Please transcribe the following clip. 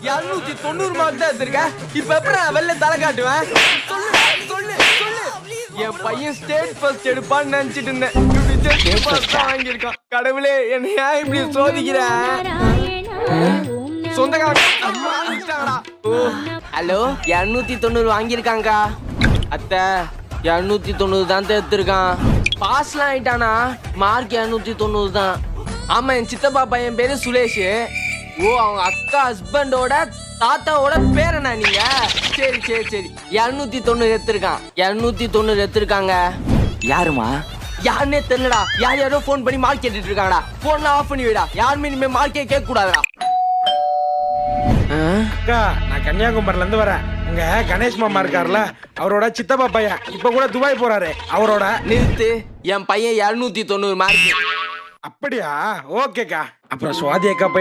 290 mark தான் எடுத்திருக்கேன். இப்ப எப்படி நான் வெளில தலை காட்டுவேன்? சொல்லு சொல்லு சொல்லு. என் பையன் ஸ்டேட் ஃபர்ஸ்ட் எடுப்பான்னு நினைச்சிட்டு இருந்தேன். இப்படி ஸ்டேட் ஃபர்ஸ்ட் வாங்கியிருக்கான். கடவுளே என்னை ஏன் இப்படி சோதிக்கிற? சொந்தக்காரங்க ஹலோ 290 வாங்கியிருக்காங்க அத்தை. 290 தான் எடுத்திருக்கான். பாஸ்லாம் ஆயிட்டானா? மார்க் 290 தான். ஆமா, என் சித்தப்பா பையன் பேரு சுரேஷ். ஓ, அவங்க அக்கா ஹஸ்பண்டோட தாத்தாவோட பேரனா நீங்க? சரி சரி சரி. 290 எடுத்திருக்கான். 290 எடுத்திருக்காங்க. யாருமா? யாருன்னே தெரியலடா. யாரோ போன் பண்ணி மார்க் கேட்டுட்டு இருக்காங்கடா. போன்லாம் ஆஃப் பண்ணி விடா. யாருமே இனிமே மார்க்கே கேட்க கூடாதுடா. அக்கா, நான் கன்னியாகுமரில இருந்து வரேன். இங்க கணேஷ் மாமா இருக்காருல்ல, அவரோட சித்தப்பா பையன் இப்ப கூட துபாய் போறாரு. அவரோட நிறுத்து. என் பையன் 290 மார்க். அப்படியா? ஓகேக்கா. அப்புறம் சுவாதி அக்கா பையன்